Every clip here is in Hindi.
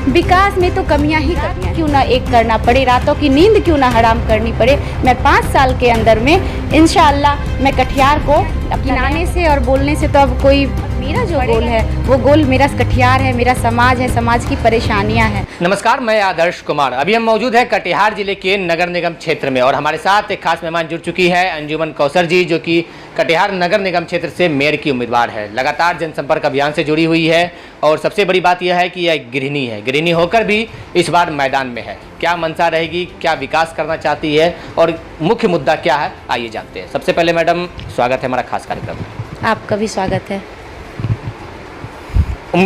विकास में तो कमियां ही कमियां, क्यों ना एक करना पड़े, रातों की नींद क्यों ना हराम करनी पड़े। मैं 5 साल के अंदर में इंशाअल्लाह मैं कटिहार को गिनाने से और बोलने से तो अब कोई, मेरा जो गोल है वो गोल मेरा कटिहार है, मेरा समाज है, समाज की परेशानियां हैं। नमस्कार, मैं आदर्श कुमार। अभी हम मौजूद है कटिहार जिले के नगर निगम क्षेत्र में और हमारे साथ एक खास मेहमान जुड़ चुकी है अंजुमन कौसर जी, जो कि कटिहार नगर निगम क्षेत्र से मेयर की उम्मीदवार है। लगातार जनसंपर्क अभियान से जुड़ी हुई है और सबसे बड़ी बात यह है कि यह गृहिणी है, गृहिणी होकर भी इस बार मैदान में है। क्या मंशा रहेगी, क्या विकास करना चाहती है और मुख्य मुद्दा क्या है, आइए जानते हैं। सबसे पहले मैडम, स्वागत है हमारा खास कार्यक्रम में। आपका भी स्वागत है।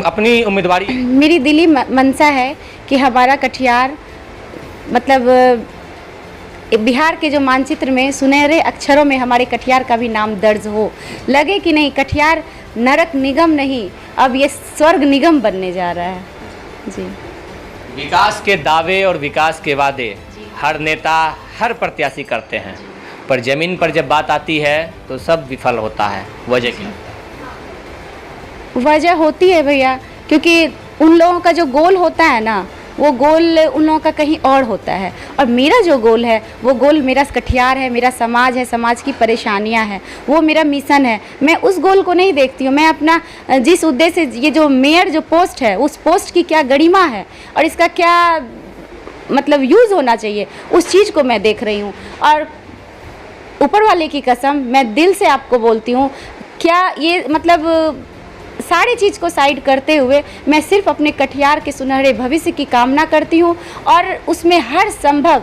अपनी उम्मीदवारी, मेरी दिली मंशा है कि हमारा कटिहार मतलब बिहार के जो मानचित्र में सुनहरे अक्षरों में हमारे कटिहार का भी नाम दर्ज हो। लगे कि नहीं, कटिहार नरक निगम नहीं, अब ये स्वर्ग निगम बनने जा रहा है जी। विकास के दावे और विकास के वादे हर नेता, हर प्रत्याशी करते हैं, पर जमीन पर जब बात आती है तो सब विफल होता है। वजह क्या? वजह होती है भैया, क्योंकि उन लोगों का जो गोल होता है ना, वो गोल उन लोगों का कहीं और होता है। और मेरा जो गोल है वो गोल मेरा कटिहार है, मेरा समाज है, समाज की परेशानियां हैं, वो मेरा मिशन है। मैं उस गोल को नहीं देखती हूँ। मैं अपना जिस उद्देश्य से ये जो मेयर जो पोस्ट है, उस पोस्ट की क्या गरिमा है और इसका क्या मतलब यूज़ होना चाहिए, उस चीज़ को मैं देख रही हूँ। और ऊपर वाले की कसम, मैं दिल से आपको बोलती हूँ, क्या ये मतलब सारी चीज़ को साइड करते हुए मैं सिर्फ अपने कटिहार के सुनहरे भविष्य की कामना करती हूँ और उसमें हर संभव,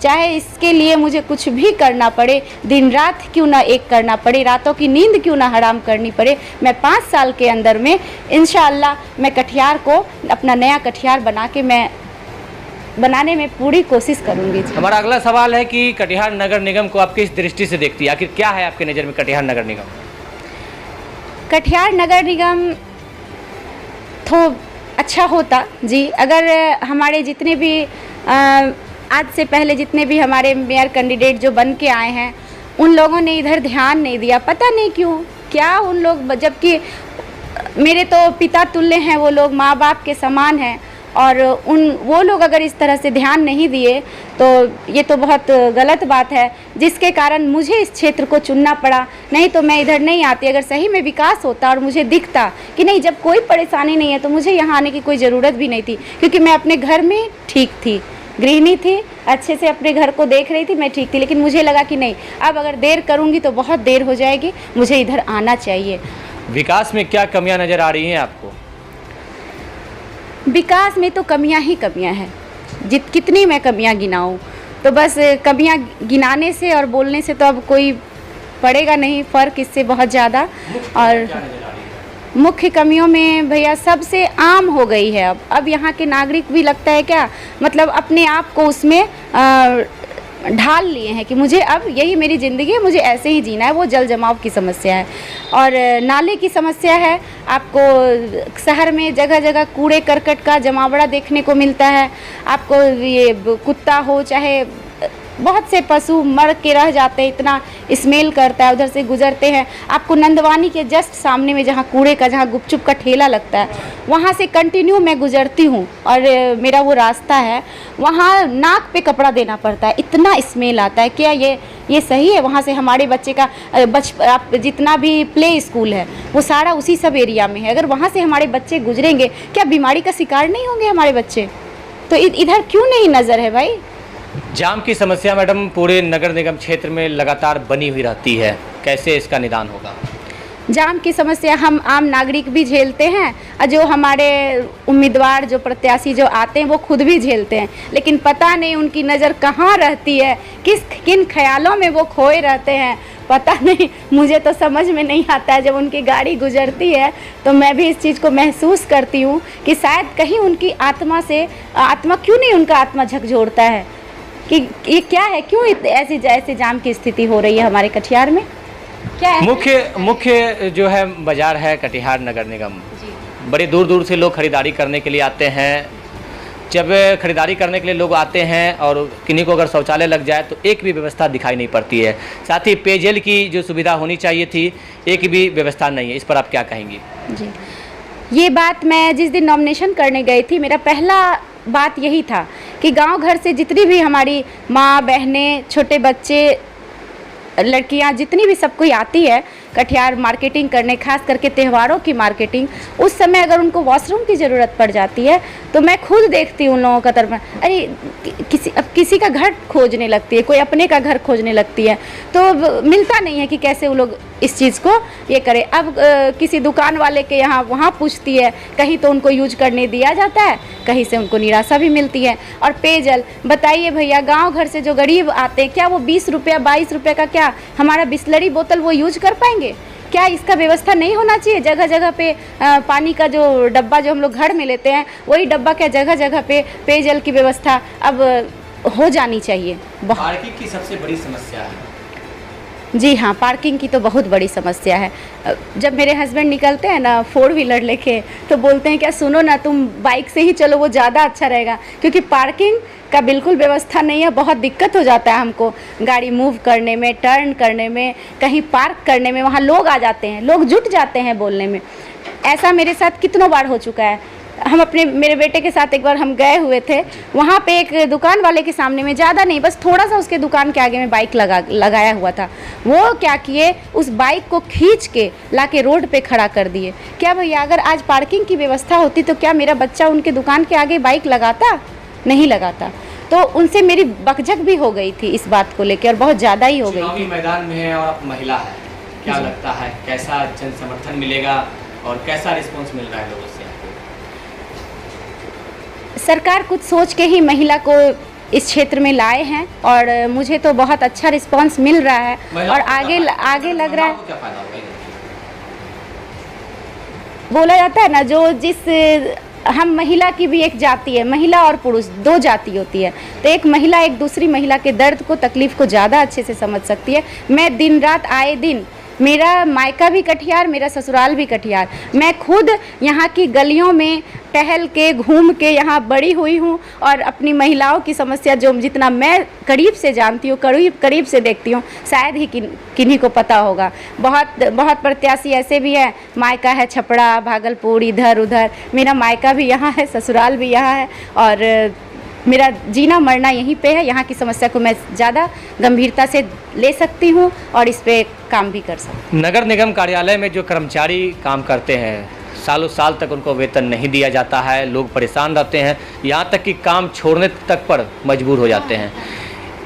चाहे इसके लिए मुझे कुछ भी करना पड़े, दिन रात क्यों ना एक करना पड़े, रातों की नींद क्यों ना हराम करनी पड़े, मैं 5 साल के अंदर में इंशाअल्लाह मैं कटिहार को अपना नया कटिहार बनाने में पूरी कोशिश करूँगी। हमारा अगला सवाल है कि कटिहार नगर निगम को आप किस दृष्टि से देखती है? आखिर क्या है आपके नज़र में कटिहार नगर निगम? कटिहार नगर निगम तो अच्छा होता जी, अगर हमारे जितने भी आज से पहले जितने भी हमारे मेयर कैंडिडेट जो बन के आए हैं, उन लोगों ने इधर ध्यान नहीं दिया। पता नहीं क्यों, क्या उन लोग, जबकि मेरे तो पिता तुल्य हैं वो लोग, माँ बाप के समान हैं, और वो लोग अगर इस तरह से ध्यान नहीं दिए तो ये तो बहुत गलत बात है, जिसके कारण मुझे इस क्षेत्र को चुनना पड़ा। नहीं तो मैं इधर नहीं आती। अगर सही में विकास होता और मुझे दिखता कि नहीं, जब कोई परेशानी नहीं है तो मुझे यहाँ आने की कोई ज़रूरत भी नहीं थी, क्योंकि मैं अपने घर में ठीक थी, गृहिणी थी, अच्छे से अपने घर को देख रही थी, मैं ठीक थी। लेकिन मुझे लगा कि नहीं, अब अगर देर करूँगी तो बहुत देर हो जाएगी, मुझे इधर आना चाहिए। विकास में क्या कमियाँ नज़र आ रही हैं आपको? विकास में तो कमियां ही कमियां हैं। कितनी मैं कमियां गिनाऊं, तो बस कमियां गिनाने से और बोलने से तो अब कोई पड़ेगा नहीं फ़र्क, इससे बहुत ज़्यादा। और मुख्य कमियों में भैया सबसे आम हो गई है अब यहाँ के नागरिक भी लगता है क्या, मतलब अपने आप को उसमें ढाल लिए हैं कि मुझे अब यही मेरी ज़िंदगी है, मुझे ऐसे ही जीना है। वो जल जमाव की समस्या है और नाले की समस्या है। आपको शहर में जगह जगह कूड़े करकट का जमावड़ा देखने को मिलता है। आपको ये कुत्ता हो चाहे बहुत से पशु मर के रह जाते हैं, इतना स्मेल करता है। उधर से गुजरते हैं, आपको नंदवानी के जस्ट सामने में जहाँ कूड़े का, जहाँ गुपचुप का ठेला लगता है, वहाँ से कंटिन्यू मैं गुजरती हूँ और मेरा वो रास्ता है, वहाँ नाक पे कपड़ा देना पड़ता है, इतना स्मेल आता है। क्या ये सही है? वहाँ से हमारे बच्चे का आप जितना भी प्ले स्कूल है वो सारा उसी सब एरिया में है। अगर वहाँ से हमारे बच्चे गुजरेंगे, क्या बीमारी का शिकार नहीं होंगे हमारे बच्चे? तो इधर क्यों नहीं नज़र है भाई? जाम की समस्या मैडम पूरे नगर निगम क्षेत्र में लगातार बनी हुई रहती है, कैसे इसका निदान होगा? जाम की समस्या हम आम नागरिक भी झेलते हैं और जो हमारे उम्मीदवार, जो प्रत्याशी जो आते हैं वो खुद भी झेलते हैं, लेकिन पता नहीं उनकी नज़र कहाँ रहती है, किन ख्यालों में वो खोए रहते हैं, पता नहीं। मुझे तो समझ में नहीं आता है। जब उनकी गाड़ी गुजरती है तो मैं भी इस चीज़ को महसूस करती हूँ कि शायद कहीं उनकी आत्मा क्यों नहीं उनका आत्मा झकझोरता है कि ये क्या है, क्यों ऐसे जाम की स्थिति हो रही है हमारे कटिहार में, क्या है? मुख्य जो है बाजार है कटिहार नगर निगम, बड़े दूर दूर से लोग खरीदारी करने के लिए आते हैं। जब खरीदारी करने के लिए लोग आते हैं और किन्हीं को अगर शौचालय लग जाए तो एक भी व्यवस्था दिखाई नहीं पड़ती है। साथ ही पेयजल की जो सुविधा होनी चाहिए थी, एक भी व्यवस्था नहीं है। इस पर आप क्या कहेंगी? जी, ये बात मैं जिस दिन नॉमिनेशन करने गई थी, मेरा पहला बात यही था कि गांव घर से जितनी भी हमारी माँ बहनें, छोटे बच्चे, लड़कियां, जितनी भी सब कोई आती है कटिहार मार्केटिंग करने, खास करके त्योहारों की मार्केटिंग, उस समय अगर उनको वॉशरूम की ज़रूरत पड़ जाती है तो मैं खुद देखती हूँ उन लोगों का तरफ, अरे किसी का घर खोजने लगती है, कोई अपने का घर खोजने लगती है, तो मिलता नहीं है कि कैसे वो लोग इस चीज़ को ये करें। अब किसी दुकान वाले के यहाँ वहाँ पूछती है, कहीं तो उनको यूज करने दिया जाता है, कहीं से उनको निराशा भी मिलती है। और पेयजल, बताइए भैया, गांव घर से जो गरीब आते हैं, क्या वो 20 रुपया 22 रुपये का क्या हमारा बिस्लरी बोतल वो यूज कर पाएंगे? क्या इसका व्यवस्था नहीं होना चाहिए? जगह जगह पे पानी का जो डब्बा जो हम लोग घर में लेते हैं, वही डब्बा क्या जगह जगह पे पेयजल की व्यवस्था अब हो जानी चाहिए। पार्किंग की सबसे बड़ी समस्या है। जी हाँ, पार्किंग की तो बहुत बड़ी समस्या है। जब मेरे हस्बैंड निकलते हैं ना 4 व्हीलर लेके, तो बोलते हैं क्या सुनो ना, तुम बाइक से ही चलो, वो ज़्यादा अच्छा रहेगा, क्योंकि पार्किंग का बिल्कुल व्यवस्था नहीं है। बहुत दिक्कत हो जाता है हमको गाड़ी मूव करने में, टर्न करने में, कहीं पार्क करने में। वहाँ लोग आ जाते हैं, लोग जुट जाते हैं बोलने में। ऐसा मेरे साथ कितनों बार हो चुका है। हम मेरे बेटे के साथ एक बार हम गए हुए थे, वहाँ पे एक दुकान वाले के सामने में, ज़्यादा नहीं, बस थोड़ा सा उसके दुकान के आगे में बाइक लगाया हुआ था। वो क्या किए, उस बाइक को खींच के लाके रोड पे खड़ा कर दिए। क्या भैया, अगर आज पार्किंग की व्यवस्था होती तो क्या मेरा बच्चा उनके दुकान के आगे बाइक लगाता? नहीं लगाता। तो उनसे मेरी बकझक भी हो गई थी इस बात को लेकर, और बहुत ज़्यादा ही हो गई चुनावी थी। मैदान में है और आप महिला है, क्या लगता है कैसा जन समर्थन मिलेगा और कैसा रिस्पॉन्स मिल रहा है लोगों से? सरकार कुछ सोच के ही महिला को इस क्षेत्र में लाए हैं, और मुझे तो बहुत अच्छा रिस्पांस मिल रहा है, और आगे लग रहा है। क्या फायदा होगा? बोला जाता है ना, जो जिस हम महिला की भी एक जाति है, महिला और पुरुष 2 जाति होती है, तो एक महिला एक दूसरी महिला के दर्द को, तकलीफ को ज़्यादा अच्छे से समझ सकती है। मैं दिन रात आए दिन, मेरा मायका भी कटिहार, मेरा ससुराल भी कटिहार, मैं खुद यहाँ की गलियों में टहल के घूम के यहाँ बड़ी हुई हूँ, और अपनी महिलाओं की समस्या जो जितना मैं करीब से जानती हूँ, करीब से देखती हूँ, शायद ही किन्हीं को पता होगा। बहुत प्रत्याशी ऐसे भी हैं, मायका है छपरा, भागलपुर, इधर उधर, मेरा मायका भी यहाँ है, ससुराल भी यहाँ है, और मेरा जीना मरना यहीं पे है। यहाँ की समस्या को मैं ज़्यादा गंभीरता से ले सकती हूँ और इस पे काम भी कर सकती हूँ। नगर निगम कार्यालय में जो कर्मचारी काम करते हैं, सालों साल तक उनको वेतन नहीं दिया जाता है, लोग परेशान रहते हैं, यहाँ तक कि काम छोड़ने तक पर मजबूर हो जाते हैं।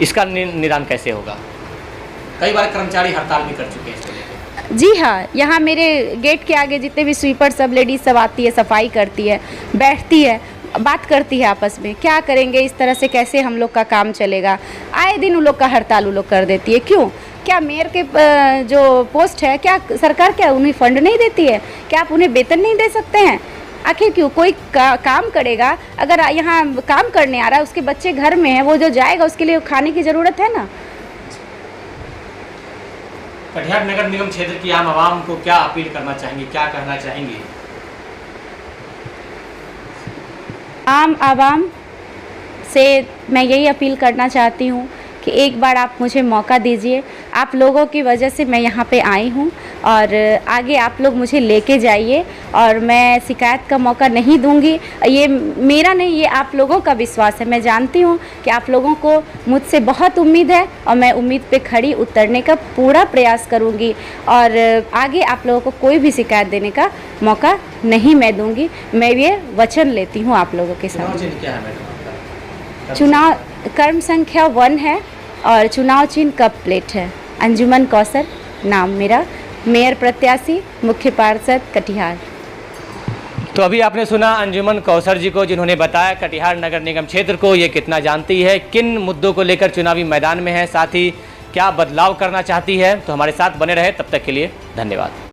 इसका निदान कैसे होगा? कई बार कर्मचारी हड़ताल भी कर चुके हैं इसको लेकर। जी हाँ, यहाँ मेरे गेट के आगे जितने भी स्वीपर सब लेडीज़ सब आती है, सफाई करती है, बैठती है, बात करती है आपस में, क्या करेंगे इस तरह से, कैसे हम लोग का काम चलेगा। आए दिन उन लोग का हड़ताल उन लोग कर देती है। क्यों? क्या मेयर के जो पोस्ट है, क्या सरकार क्या उन्हें फंड नहीं देती है? क्या आप उन्हें वेतन नहीं दे सकते हैं? आखिर क्यों? कोई काम करेगा, अगर यहाँ काम करने आ रहा है, उसके बच्चे घर में हैं, वो जो जाएगा उसके लिए खाने की ज़रूरत है ना। कटिहार नगर निगम क्षेत्र की आम आवाम को क्या अपील करना चाहेंगे, क्या कहना चाहेंगे? आम आवाम से मैं यही अपील करना चाहती हूँ कि एक बार आप मुझे मौका दीजिए। आप लोगों की वजह से मैं यहाँ पे आई हूँ, और आगे आप लोग मुझे लेके जाइए, और मैं शिकायत का मौका नहीं दूँगी। ये मेरा नहीं, ये आप लोगों का विश्वास है। मैं जानती हूँ कि आप लोगों को मुझसे बहुत उम्मीद है, और मैं उम्मीद पे खड़ी उतरने का पूरा प्रयास करूँगी, और आगे आप लोगों को कोई भी शिकायत देने का मौका नहीं मैं दूँगी। मैं ये वचन लेती हूँ आप लोगों के साथ। क्या है मैडम? चुनाव कर्म संख्या 1 है, और चुनाव चिन्ह कप प्लेट है। अंजुमन कौसर नाम मेरा, मेयर प्रत्याशी, मुख्य पार्षद कटिहार। तो अभी आपने सुना अंजुमन कौसर जी को, जिन्होंने बताया कटिहार नगर निगम क्षेत्र को ये कितना जानती है, किन मुद्दों को लेकर चुनावी मैदान में है, साथ ही क्या बदलाव करना चाहती है। तो हमारे साथ बने रहे, तब तक के लिए धन्यवाद।